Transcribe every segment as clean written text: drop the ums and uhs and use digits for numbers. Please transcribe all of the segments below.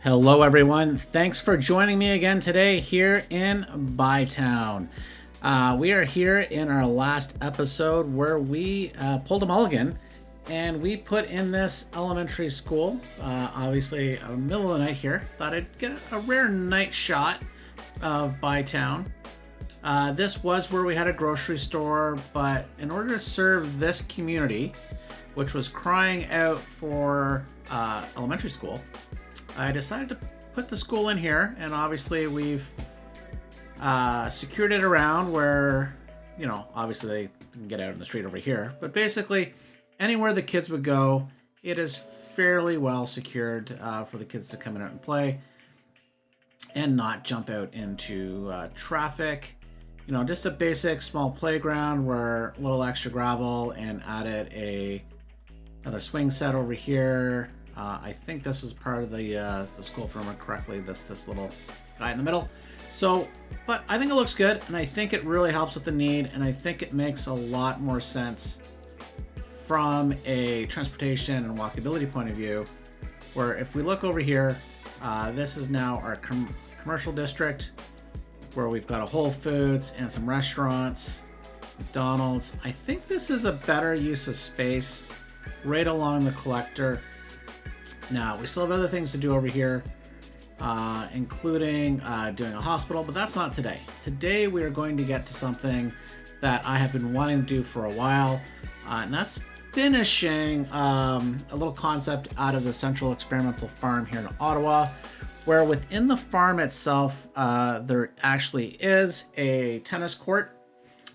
Hello, everyone. Thanks for joining me again today here in Bytown. We are here in our last episode where we pulled a mulligan and we put in this elementary school. Obviously, middle of the night here. Thought I'd get a rare night shot of Bytown. This was where we had a grocery store, but in order to serve this community, which was crying out for elementary school, I decided to put the school in here, and obviously we've secured it around where, obviously they can get out in the street over here, but basically anywhere the kids would go, it is fairly well secured for the kids to come in out and play and not jump out into traffic. Just a basic small playground where a little extra gravel, and added another swing set over here. I think this is part of the school, if I remember correctly, this little guy in the middle. So, but I think it looks good, and I think it really helps with the need, and I think it makes a lot more sense from a transportation and walkability point of view, where if we look over here, this is now our commercial district, where we've got a Whole Foods and some restaurants, McDonald's. I think this is a better use of space right along the collector. Now, we still have other things to do over here, including doing a hospital, but that's not today. Today, we are going to get to something that I have been wanting to do for a while, and that's finishing a little concept out of the Central Experimental Farm here in Ottawa, where within the farm itself, there actually is a tennis court,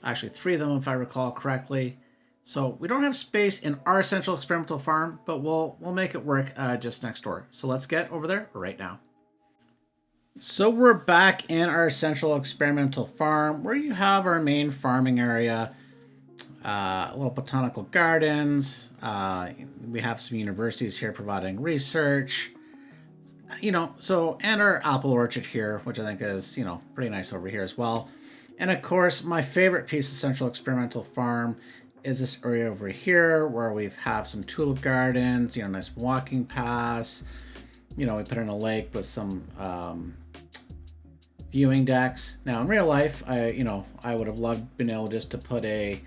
actually 3 of them if I recall correctly. So we don't have space in our Central Experimental Farm, but we'll make it work just next door. So let's get over there right now. So we're back in our Central Experimental Farm, where you have our main farming area, little botanical gardens. We have some universities here providing research, and our apple orchard here, which I think is, pretty nice over here as well. And of course, my favorite piece of Central Experimental Farm is this area over here where we have some tulip gardens, nice walking paths. We put in a lake with some viewing decks. Now in real life, I would have loved being able just to put the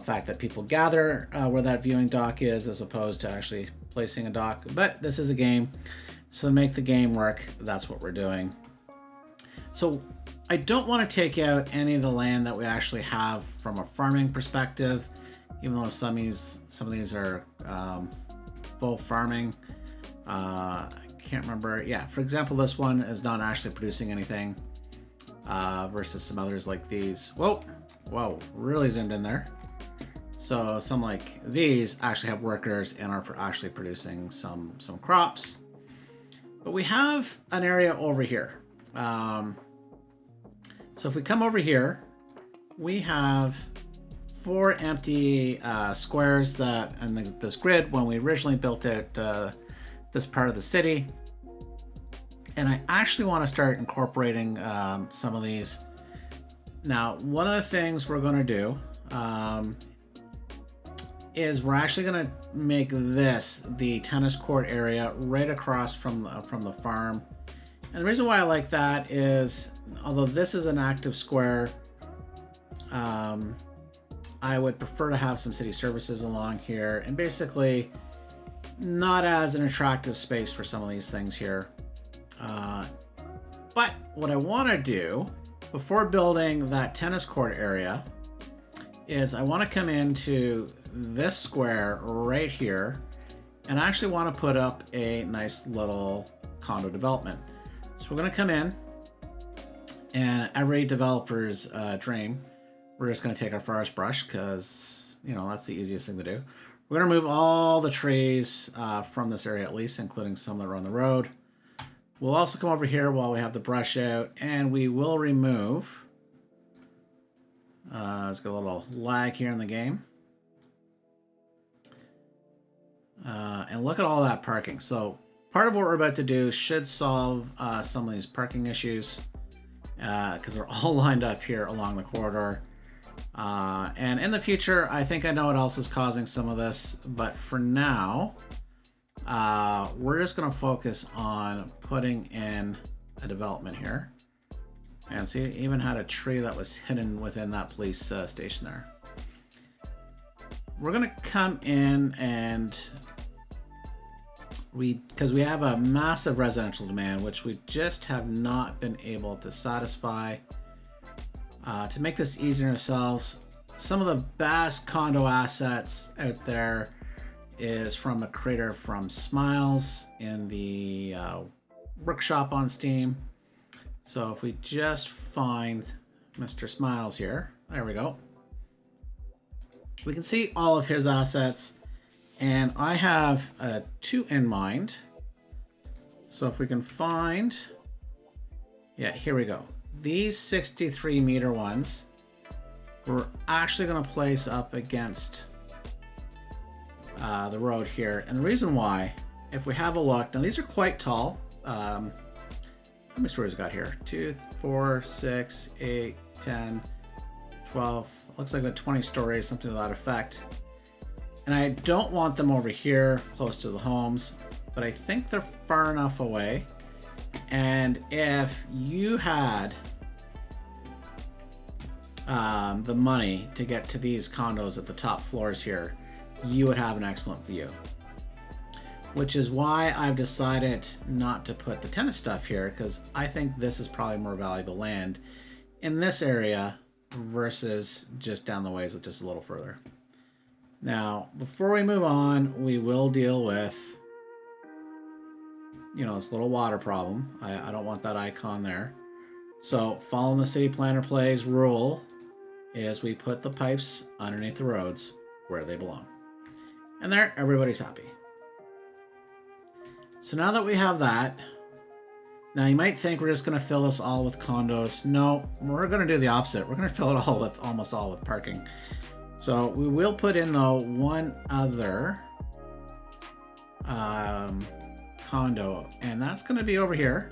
fact that people gather where that viewing dock is, as opposed to actually placing a dock. But this is a game, so to make the game work, that's what we're doing. So I don't want to take out any of the land that we actually have from a farming perspective, even though some of these are full farming. I can't remember. Yeah, for example, this one is not actually producing anything versus some others like these. Whoa, really zoomed in there. So some like these actually have workers and are actually producing some crops. But we have an area over here. So if we come over here, we have 4 empty squares and this grid when we originally built out this part of the city. And I actually want to start incorporating some of these. Now, one of the things we're going to do is we're actually going to make this the tennis court area right across from the farm. And the reason why I like that is, although this is an active square, I would prefer to have some city services along here, and basically not as an attractive space for some of these things here. But what I want to do before building that tennis court area is I want to come into this square right here, and I actually want to put up a nice little condo development. So we're going to come in, and every developer's dream, we're just going to take our forest brush because, that's the easiest thing to do. We're going to remove all the trees from this area, at least, including some that are on the road. We'll also come over here while we have the brush out, and we will remove, let's get a little lag here in the game. And look at all that parking. So part of what we're about to do should solve some of these parking issues because they're all lined up here along the corridor. And in the future, I think I know what else is causing some of this, but for now, we're just going to focus on putting in a development here. And see, it even had a tree that was hidden within that police station there. We're going to come in and because we have a massive residential demand, which we just have not been able to satisfy. To make this easier on ourselves, some of the best condo assets out there is from a creator from Smiles in the workshop on Steam. So if we just find Mr. Smiles here, there we go. We can see all of his assets, and I have two in mind. So if we can find, yeah, here we go. These 63 meter ones, we're actually going to place up against the road here. And the reason why, if we have a look, now these are quite tall. How many stories we got here? 2, 4, 6, 8, 10, 12. Looks like about 20 stories, something to that effect. And I don't want them over here close to the homes, but I think they're far enough away. And if you had the money to get to these condos at the top floors here, you would have an excellent view. Which is why I've decided not to put the tennis stuff here, because I think this is probably more valuable land in this area versus just down the ways just a little further. Now, before we move on, we will deal with, you know, this little water problem. I don't want that icon there. So following the city planner plays rule is we put the pipes underneath the roads where they belong. And there, everybody's happy. So now that we have that, now you might think we're just going to fill this all with condos. No, we're going to do the opposite. We're going to fill it all with, almost all with parking. So we will put in though one other condo, and that's going to be over here.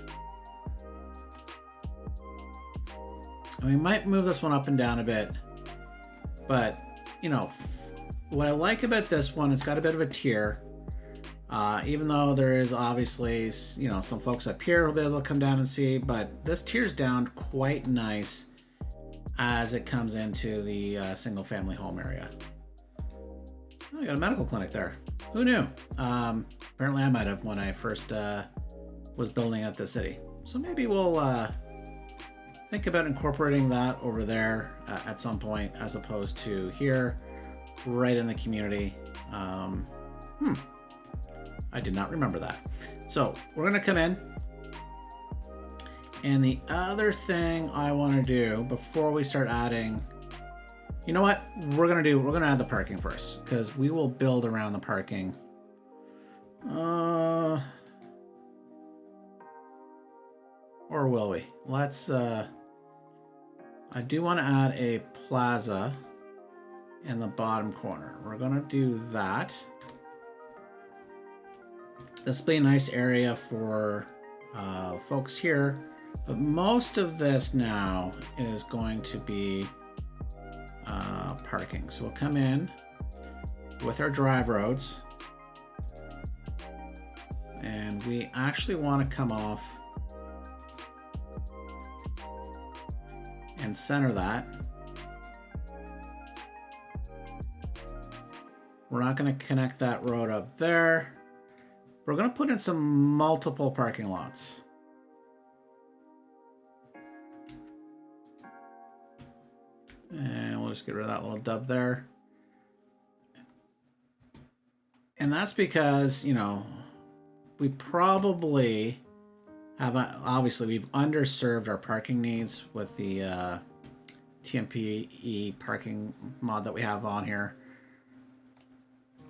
And we might move this one up and down a bit, but you know, what I like about this one, it's got a bit of a tier. Even though there is obviously, you know, some folks up here will be able to come down and see, but this tier's down quite nice as it comes into the single family home area. Oh, you got a medical clinic there. Who knew? Apparently I might have when I first was building out the city. So maybe we'll think about incorporating that over there at some point, as opposed to here, right in the community. I did not remember that. So we're going to come in. And the other thing I want to do before we start adding, you know what we're going to do? We're going to add the parking first, because we will build around the parking. Or will we? Let's, I do want to add a plaza in the bottom corner. We're going to do that. This will be a nice area for folks here, but most of this now is going to be parking. So we'll come in with our drive roads, and we actually want to come off and center that. We're not going to connect that road up there. We're going to put in some multiple parking lots. And we'll just get rid of that little dub there. And that's because, you know, we probably have, obviously we've underserved our parking needs with the TMPE parking mod that we have on here.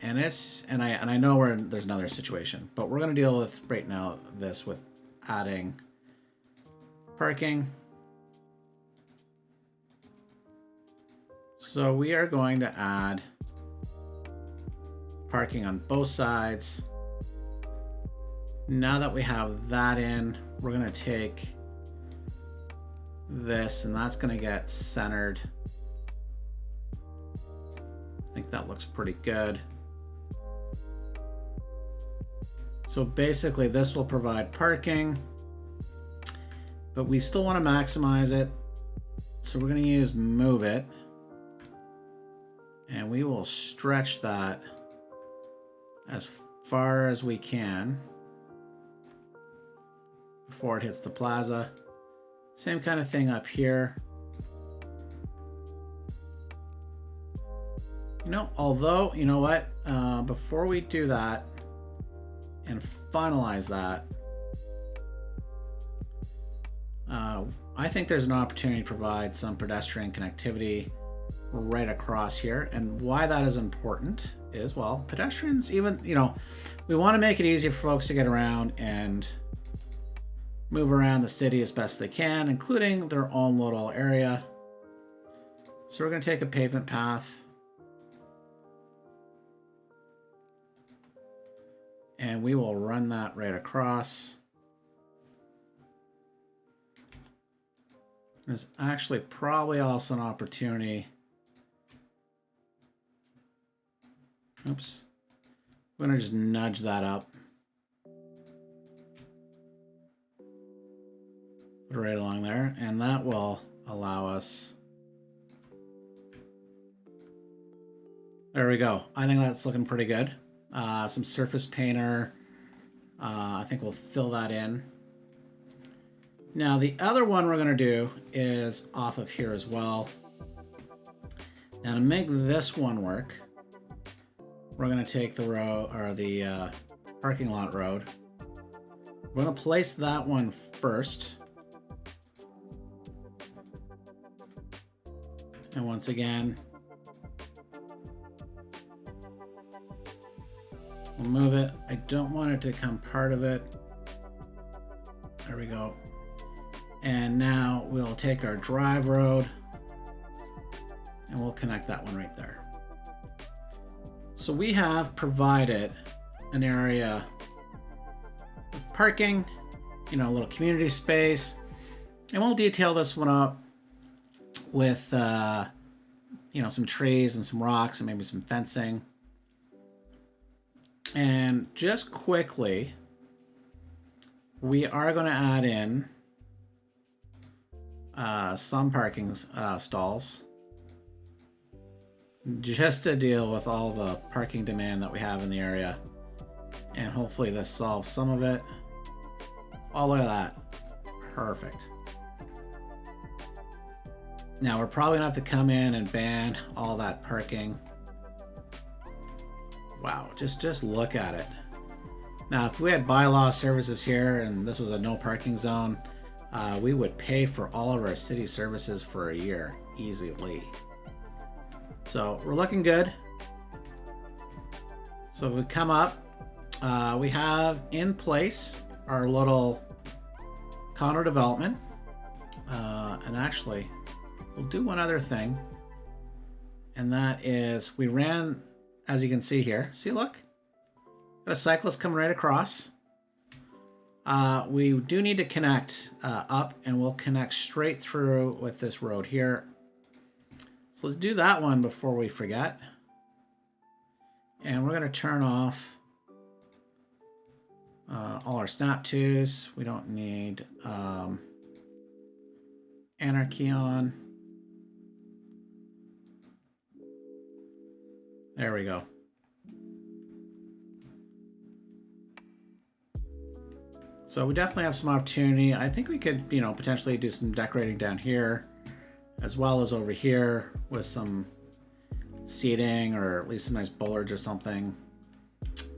And I know there's another situation, but we're going to deal with right now this with adding parking. So we are going to add parking on both sides. Now that we have that in, we're going to take this, and that's going to get centered. I think that looks pretty good. So basically this will provide parking, but we still want to maximize it. So we're going to use move it, and we will stretch that as far as we can before it hits the plaza. Same kind of thing up here. You know, although, you know what, before we do that and finalize that, I think there's an opportunity to provide some pedestrian connectivity right across here. And why that is important is, well, pedestrians, even, you know, we want to make it easier for folks to get around and move around the city as best they can, including their own little area. So we're going to take a pavement path, and we will run that right across. There's actually probably also an opportunity. Oops. We're going to just nudge that up. Put it right along there, and that will allow us. There we go. I think that's looking pretty good. Some surface painter. I think we'll fill that in. Now the other one we're going to do is off of here as well. Now to make this one work, we're going to take the road, or the parking lot road. We're going to place that one first. And once again, we'll move it. I don't want it to become part of it. There we go. And now we'll take our drive road and we'll connect that one right there. So we have provided an area with parking, you know, a little community space, and we'll detail this one up with, you know, some trees and some rocks and maybe some fencing. And just quickly, we are going to add in some parking stalls just to deal with all the parking demand that we have in the area. And hopefully this solves some of it. Oh, look at that. Perfect. Now we're probably gonna have to come in and ban all that parking. Wow, just look at it. Now, if we had bylaw services here and this was a no parking zone, we would pay for all of our city services for a year easily. So we're looking good. So we come up, we have in place our little condo development. And actually, we'll do one other thing. And that is, we ran, as you can see here, see, look, got a cyclist coming right across. We do need to connect up, and we'll connect straight through with this road here. So let's do that one before we forget. And we're going to turn off all our snap twos. We don't need anarchy on. There we go. So we definitely have some opportunity. I think we could, you know, potentially do some decorating down here, as well as over here with some seating, or at least some nice bollards or something.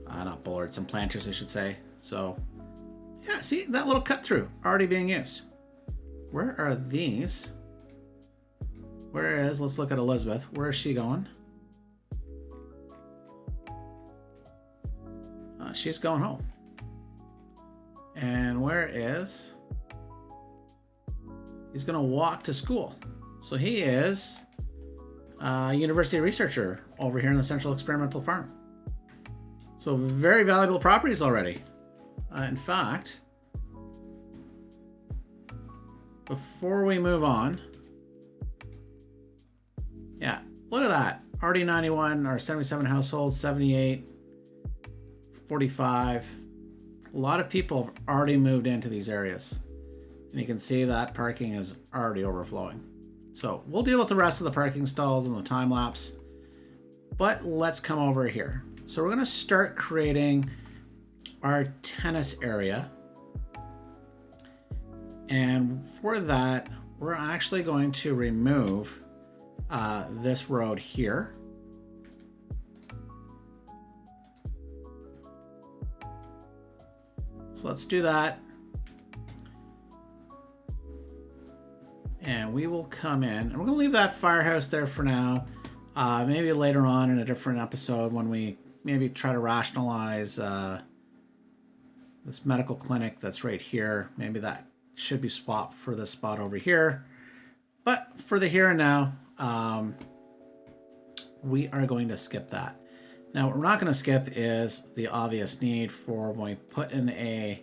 Not bollards, some planters, I should say. So, yeah, see that little cut through already being used. Where are these? Where is, let's look at Elizabeth. Where is she going? She's going home. And where is? He's going to walk to school. So he is a university researcher over here in the Central Experimental Farm. So very valuable properties already. In fact, before we move on, yeah, look at that. Already 91 or 77 households, 78, 45. A lot of people have already moved into these areas. And you can see that parking is already overflowing. So we'll deal with the rest of the parking stalls in the time lapse. But let's come over here. So we're going to start creating our tennis area. And for that, we're actually going to remove this road here. So let's do that. And we will come in, and we're going to leave that firehouse there for now. Maybe later on in a different episode when we maybe try to rationalize this medical clinic that's right here. Maybe that should be swapped for this spot over here. But for the here and now, we are going to skip that. Now, what we're not going to skip is the obvious need for when we put in a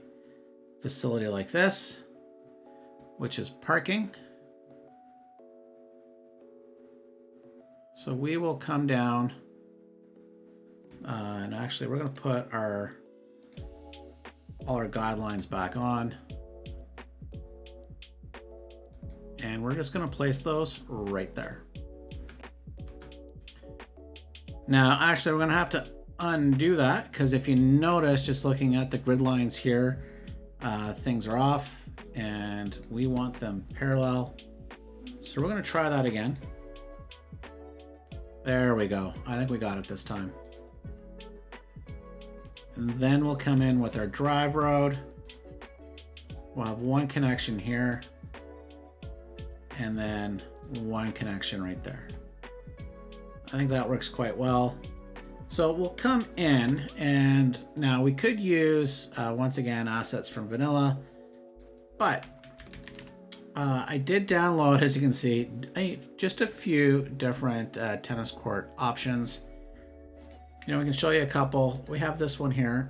facility like this, which is parking. So we will come down, and actually we're going to put all our guidelines back on. And we're just going to place those right there. Now, actually, we're going to have to undo that because if you notice, just looking at the grid lines here, things are off and we want them parallel. So we're going to try that again. There we go. I think we got it this time. And then we'll come in with our drive road. We'll have one connection here and then one connection right there. I think that works quite well. So we'll come in, and now we could use, once again, assets from vanilla, but I did download, as you can see, just a few different tennis court options. You know, we can show you a couple. We have this one here,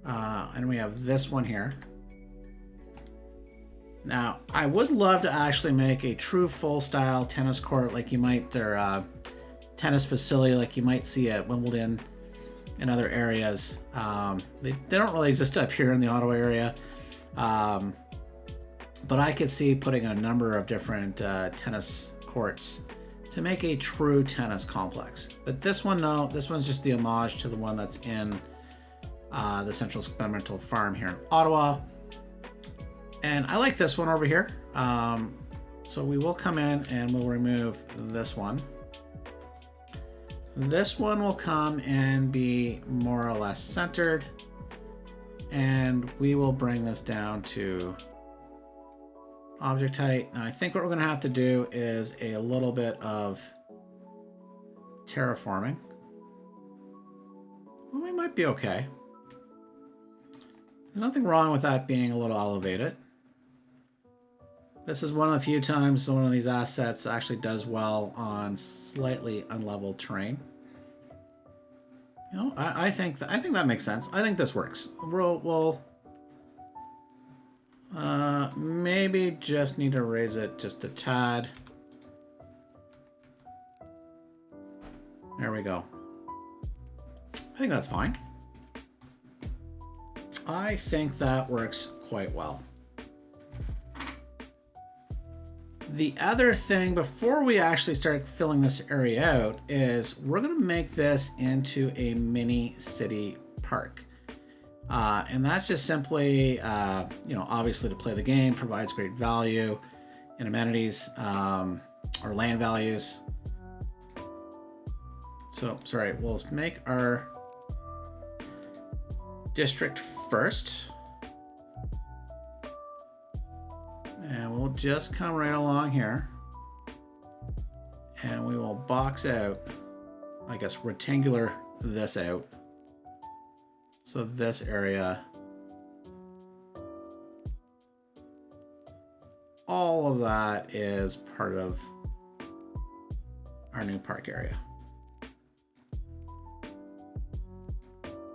and we have this one here. Now, I would love to actually make a true full style tennis court like you might, or tennis facility like you might see at Wimbledon and other areas. They don't really exist up here in the Ottawa area. But I could see putting a number of different tennis courts to make a true tennis complex. But this one, no, this one's just the homage to the one that's in the Central Experimental Farm here in Ottawa. And I like this one over here. So we will come in and we'll remove this one. This one will come and be more or less centered. And we will bring this down to object height. Now I think what we're going to have to do is a little bit of terraforming. Well, we might be okay. There's nothing wrong with that being a little elevated. This is one of the few times one of these assets actually does well on slightly unleveled terrain. You know, I think that makes sense. I think this works. We'll maybe just need to raise it just a tad. There we go. I think that's fine. I think that works quite well. The other thing before we actually start filling this area out is we're going to make this into a mini city park. And that's just simply, you know, obviously to play the game, provides great value in amenities or land values. So, sorry, we'll make our district first. And we'll just come right along here. And we will box out, I guess, rectangular this out. So this area, all of that is part of our new park area.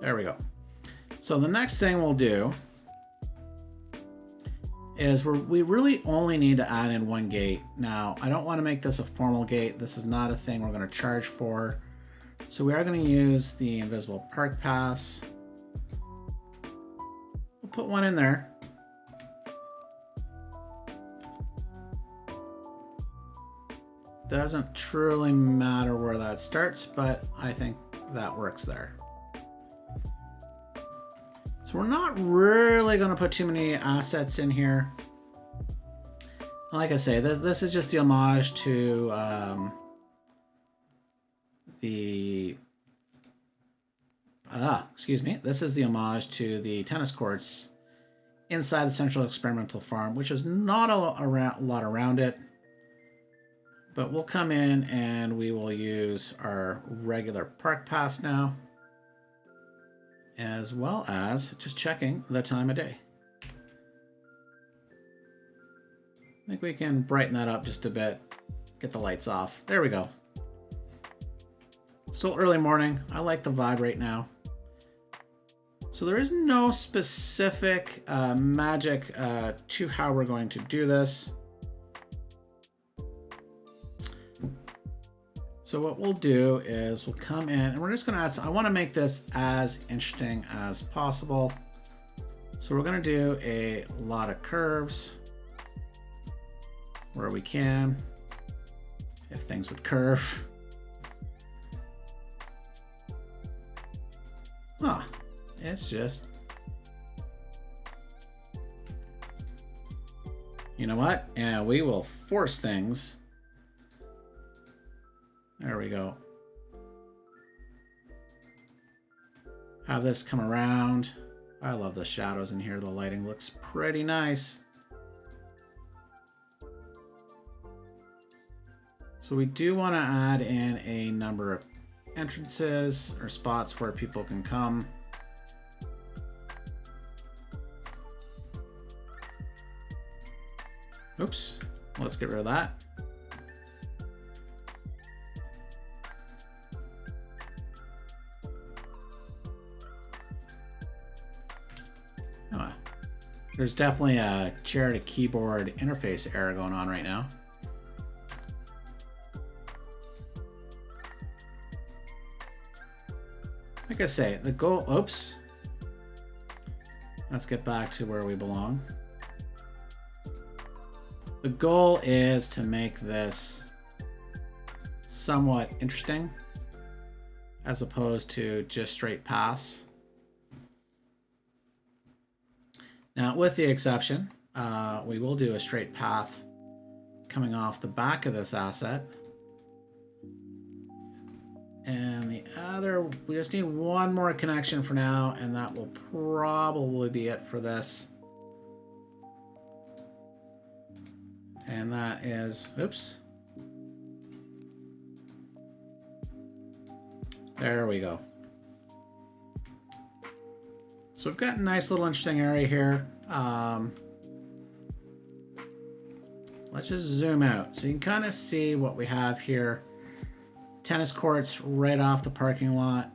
There we go. So the next thing we'll do is we really only need to add in one gate. Now, I don't want to make this a formal gate. This is not a thing we're going to charge for. So we are going to use the invisible park pass. put one in there. Doesn't truly matter where that starts, but I think that works there. So we're not really going to put too many assets in here. Like I say, this is just the homage to excuse me. This is the homage to the tennis courts inside the Central Experimental Farm, which is not a lot around it. But we'll come in and we will use our regular park pass now, as well as just checking the time of day. I think we can brighten that up just a bit, get the lights off. There we go. Still early morning. I like the vibe right now. So there is no specific magic to how we're going to do this. So what we'll do is we'll come in and we're just going to add some, I want to make this as interesting as possible. So we're going to do a lot of curves where we can, if things would curve. It's just, you know what? And we will force things. There we go. Have this come around. I love the shadows in here. The lighting looks pretty nice. So we do want to add in a number of entrances or spots where people can come. Oops, let's get rid of that. There's definitely a chair to keyboard interface error going on right now. Like I say, the goal, oops. Let's get back to where we belong. The goal is to make this somewhat interesting as opposed to just straight pass. Now, with the exception, we will do a straight path coming off the back of this asset. And the other, we just need one more connection for now, and that will probably be it for this. And that is, oops. There we go. So we've got a nice little interesting area here. Let's just zoom out so you can kind of see what we have here. Tennis courts right off the parking lot.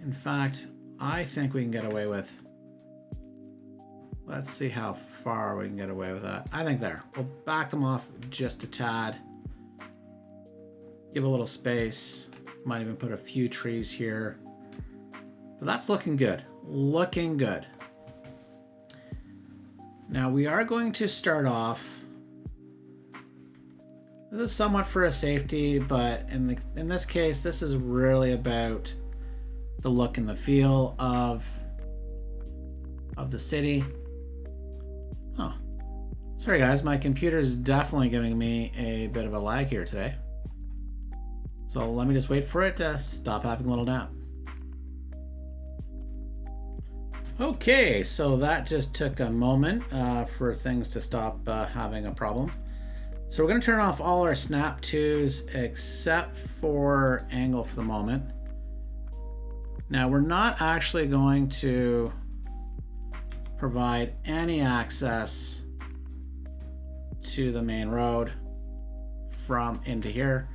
In fact, I think we can get away with, let's see how far we can get away with that. I think there. We'll back them off just a tad. Give a little space. Might even put a few trees here. But that's looking good. Looking good. Now we are going to start off. This is somewhat for a safety, but in this case, this is really about the look and the feel of the city. Oh, sorry guys, my computer is definitely giving me a bit of a lag here today. So let me just wait for it to stop having a little nap. Okay, so that just took a moment for things to stop having a problem. So we're going to turn off all our snap 2s except for angle for the moment. Now we're not actually going to provide any access to the main road from into here.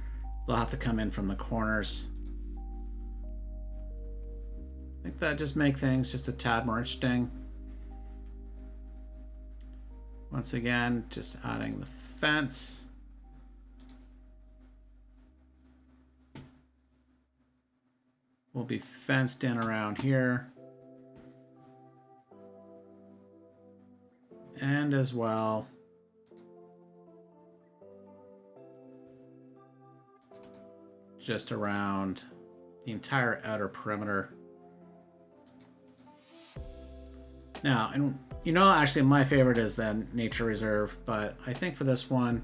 They'll have to come in from the corners. I think that just make things just a tad more interesting. Once again, just adding the fence. We'll be fenced in around here. And as well, just around the entire outer perimeter. Now, and you know, actually my favorite is the nature reserve, but I think for this one,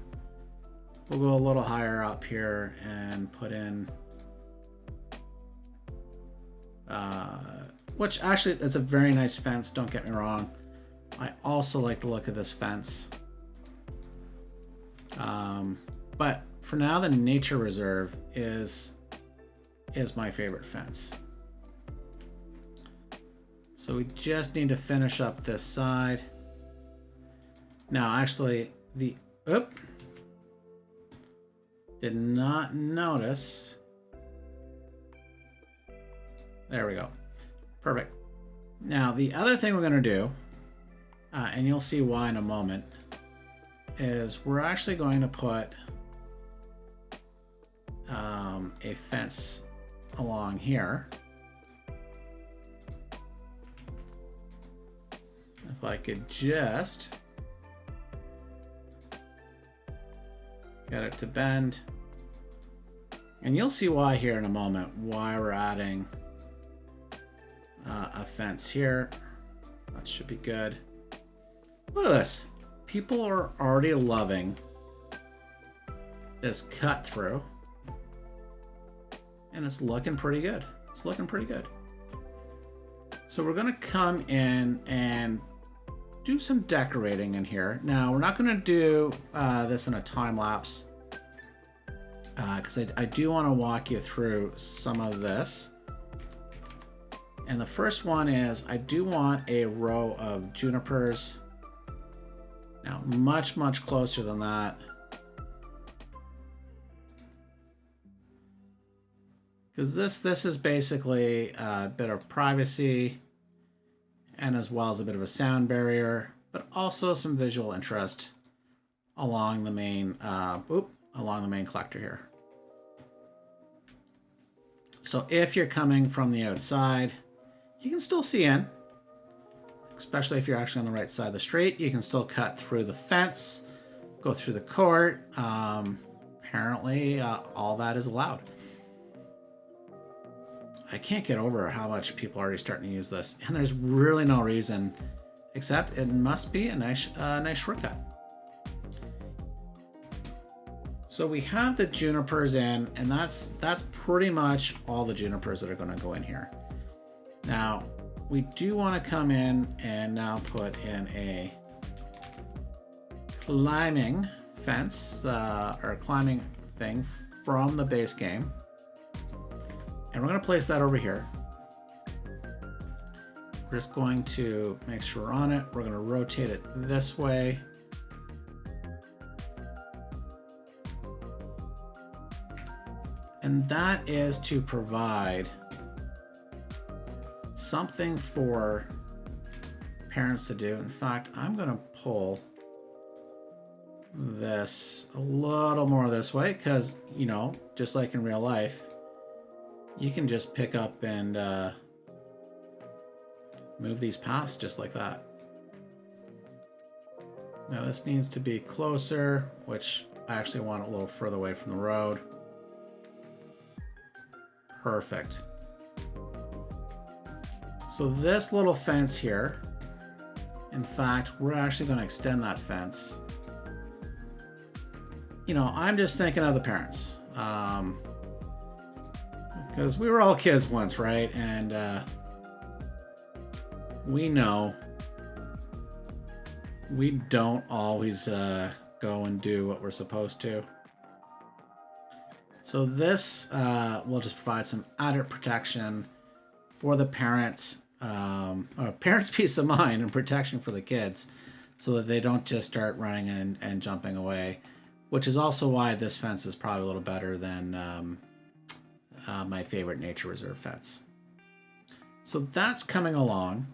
we'll go a little higher up here and put in, which actually is a very nice fence, don't get me wrong. I also like the look of this fence. But for now, the nature reserve is my favorite fence. So we just need to finish up this side. Now, actually, did not notice. There we go. Perfect. Now, the other thing we're going to do, and you'll see why in a moment, is we're actually going to put a fence along here. If I could just get it to bend. And you'll see why here in a moment, why we're adding a fence here. That should be good. Look at this. People are already loving this cut through. And it's looking pretty good. It's looking pretty good. So we're gonna come in and do some decorating in here. Now, we're not gonna do this in a time lapse because I do wanna walk you through some of this. And the first one is I do want a row of junipers. Now, much, much closer than that. Because this is basically a bit of privacy and as well as a bit of a sound barrier, but also some visual interest along the main collector here. So if you're coming from the outside, you can still see in, especially if you're actually on the right side of the street. You can still cut through the fence, go through the court. Apparently, all that is allowed. I can't get over how much people are already starting to use this, and there's really no reason, except it must be a nice shortcut. So we have the junipers in, and that's pretty much all the junipers that are going to go in here. Now, we do want to come in and now put in a climbing fence, or climbing thing from the base game. And we're going to place that over here. We're just going to make sure we're on it. We're going to rotate it this way. And that is to provide something for parents to do. In fact, I'm going to pull this a little more this way because, you know, just like in real life, you can just pick up and move these past just like that. Now this needs to be closer, which I actually want it a little further away from the road. Perfect. So this little fence here, in fact, we're actually going to extend that fence. You know, I'm just thinking of the parents. Because we were all kids once, right? And we know we don't always go and do what we're supposed to. So this will just provide some added protection for the parents, or parents' peace of mind and protection for the kids so that they don't just start running and jumping away, which is also why this fence is probably a little better than my favorite nature reserve fence. So that's coming along.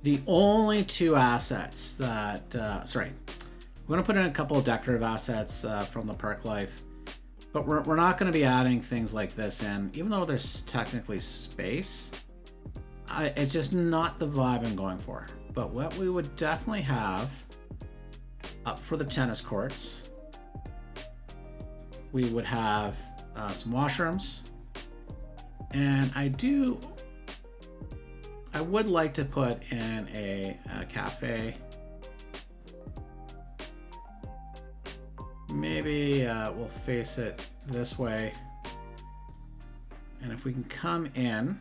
The only two assets that, we're going to put in a couple of decorative assets from the Park Life. But we're not going to be adding things like this in, even though there's technically space. It's just not the vibe I'm going for. But what we would definitely have up for the tennis courts, we would have some washrooms. And I would like to put in a cafe. Maybe we'll face it this way. And if we can come in,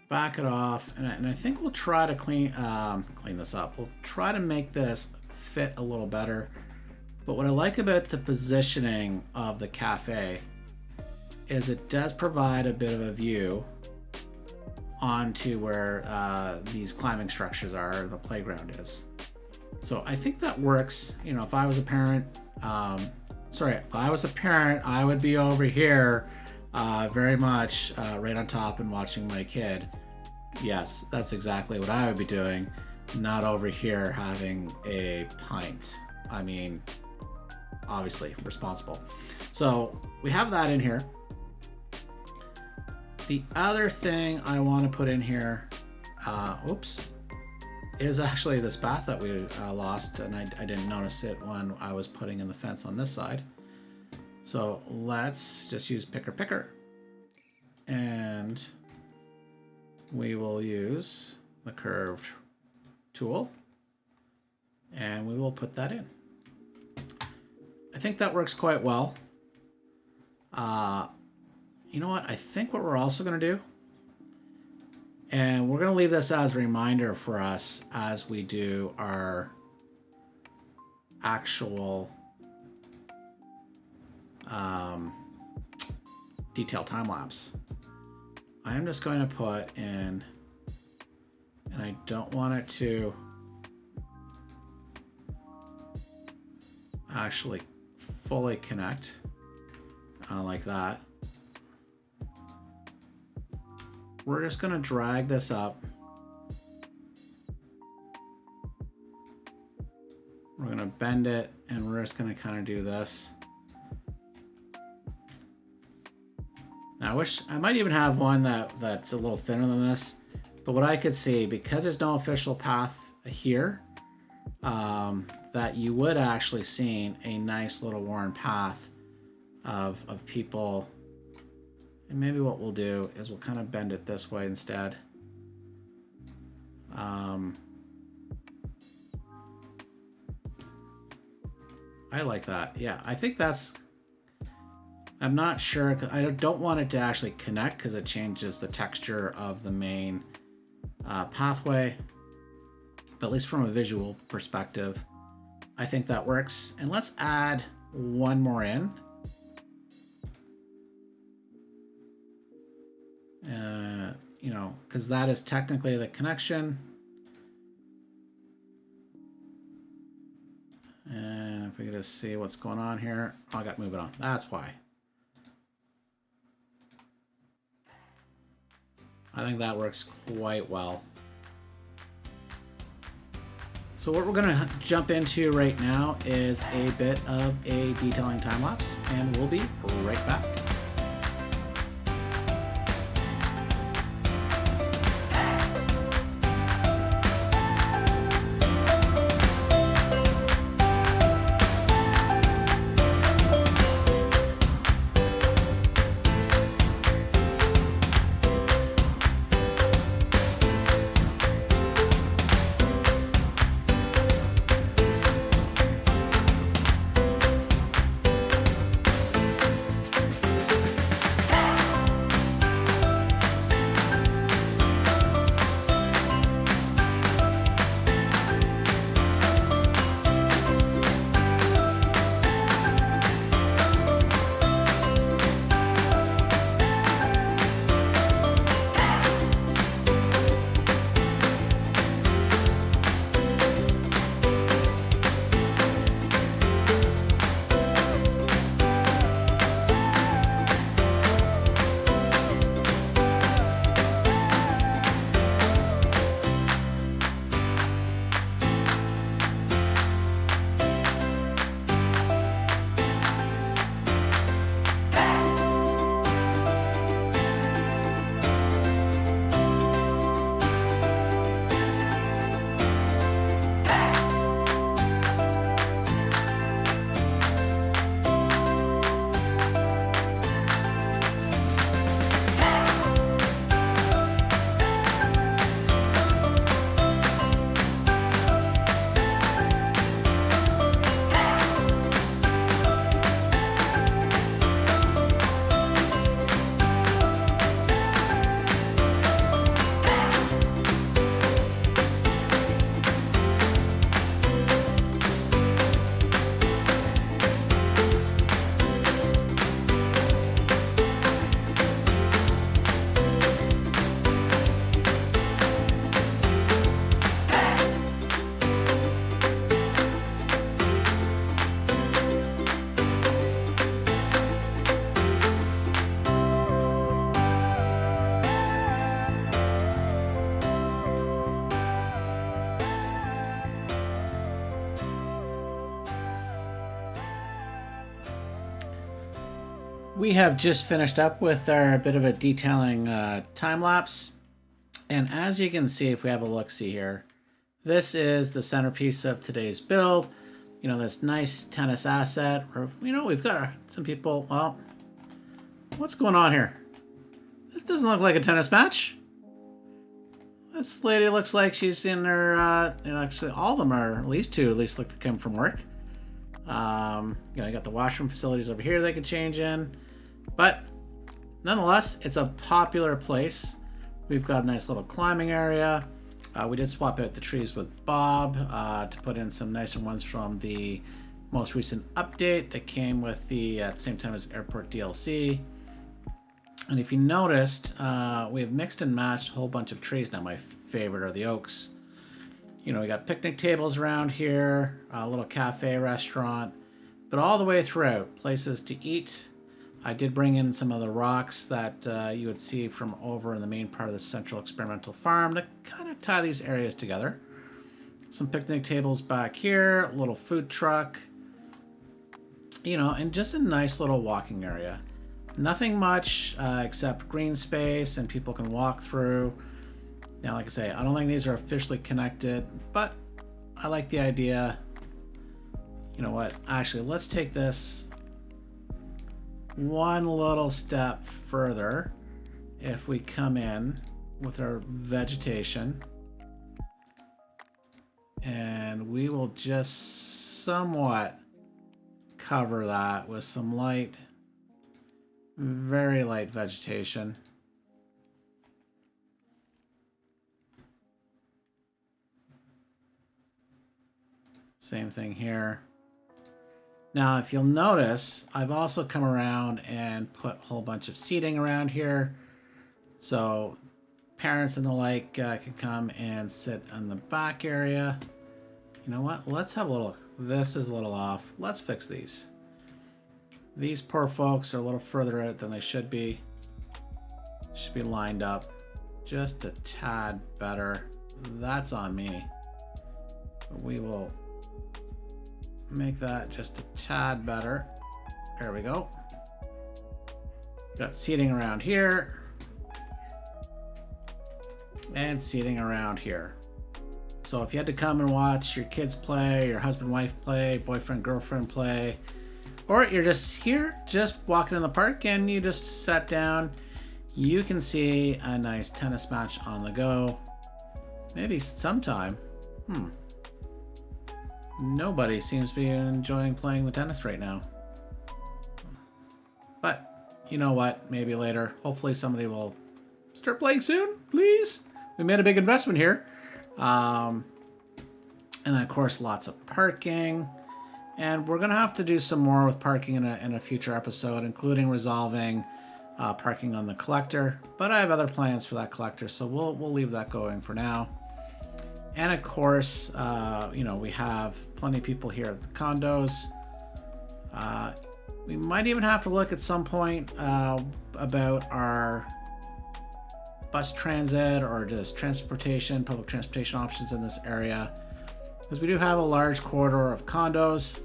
back it off, and I think we'll try to clean this up. We'll try to make this fit a little better. But what I like about the positioning of the cafe is it does provide a bit of a view onto where these climbing structures are, the playground is. So I think that works. You know, if I was a parent, I would be over here very much right on top and watching my kid. Yes, that's exactly what I would be doing, not over here having a pint. I mean, obviously responsible. So we have that in here. The other thing I want to put in here, is actually this path that we lost, and I didn't notice it when I was putting in the fence on this side. So let's just use picker, and we will use the curved tool, and we will put that in. I think that works quite well. You know what? I think what we're also going to do, and we're going to leave this as a reminder for us as we do our actual detail time lapse. I am just going to put in, and I don't want it to actually fully connect like that. We're just going to drag this up. We're going to bend it, and we're just going to kind of do this. Now, I wish I might even have one that's a little thinner than this, but what I could see, because there's no official path here, that you would actually see a nice little worn path of people. And maybe what we'll do is we'll kind of bend it this way instead. I like that. Yeah, I think that's... I'm not sure. I don't want it to actually connect because it changes the texture of the main pathway. But at least from a visual perspective, I think that works. And let's add one more in. You know, because that is technically the connection. And if we could just see what's going on here. Oh, I got moving on. That's why. I think that works quite well. So what we're going to jump into right now is a bit of a detailing time lapse, and we'll be right back. We have just finished up with our bit of a detailing time lapse. And as you can see, if we have a look-see here, this is the centerpiece of today's build. You know, this nice tennis asset. Or, you know, we've got some people, well, what's going on here? This doesn't look like a tennis match. This lady looks like she's in her, you know, actually all of them are, at least two, at least look to come from work. You know, you got the washroom facilities over here they can change in. But nonetheless, it's a popular place. We've got a nice little climbing area. We did swap out the trees with Bob to put in some nicer ones from the most recent update that came with the, at the same time as Airport DLC. And if you noticed, we have mixed and matched a whole bunch of trees now. My favorite are the oaks. You know, we got picnic tables around here, a little cafe, restaurant, but all the way throughout, places to eat. I did bring in some of the rocks that you would see from over in the main part of the Central Experimental Farm to kind of tie these areas together. Some picnic tables back here, a little food truck, you know, and just a nice little walking area. Nothing much except green space and people can walk through. Now, like I say, I don't think these are officially connected, but I like the idea. You know what? Actually, let's take this one little step further. If we come in with our vegetation, and we will just somewhat cover that with some light, very light vegetation. Same thing here. Now, if you'll notice, I've also come around and put a whole bunch of seating around here. So parents and the like can come and sit in the back area. You know what? Let's have a little, this is a little off. Let's fix these. These poor folks are a little further out than they should be. Should be lined up just a tad better. That's on me. We will make that just a tad better. There we go. Got seating around here. And seating around here. So if you had to come and watch your kids play, your husband, wife play, boyfriend, girlfriend play, or you're just here, just walking in the park and you just sat down, you can see a nice tennis match on the go. Maybe sometime. Nobody seems to be enjoying playing the tennis right now. But you know what? Maybe later. Hopefully somebody will start playing soon, please. We made a big investment here. And then of course lots of parking. And we're gonna have to do some more with parking in a future episode, including resolving parking on the collector. But I have other plans for that collector, so we'll leave that going for now. And of course, you know, we have plenty of people here at the condos. We might even have to look at some point about our bus transit or just transportation, public transportation options in this area. Because we do have a large corridor of condos.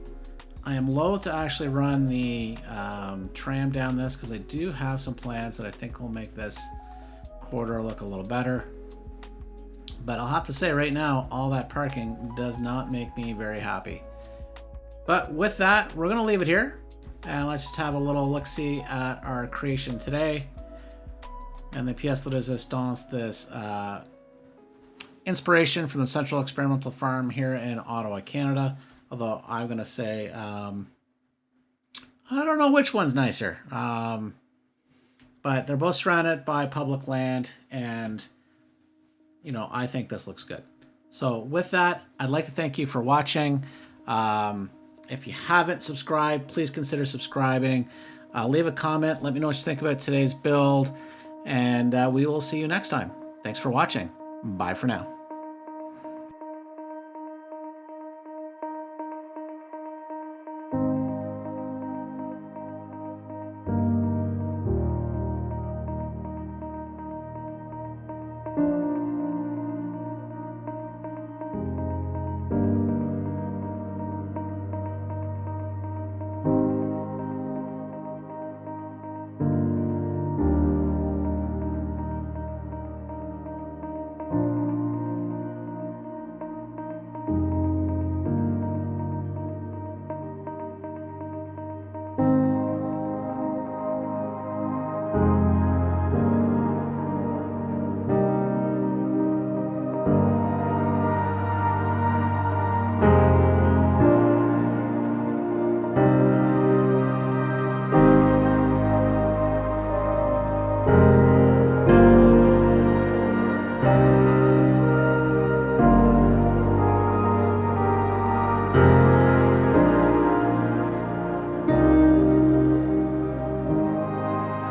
I am loath to actually run the tram down this because I do have some plans that I think will make this corridor look a little better. But I'll have to say right now, all that parking does not make me very happy. But with that, we're going to leave it here. And let's just have a little look-see at our creation today. And the pièce de résistance, this inspiration from the Central Experimental Farm here in Ottawa, Canada. Although I'm going to say, I don't know which one's nicer. But they're both surrounded by public land and you know, I think this looks good. So with that, I'd like to thank you for watching. If you haven't subscribed, please consider subscribing. Leave a comment. Let me know what you think about today's build. And we will see you next time. Thanks for watching. Bye for now.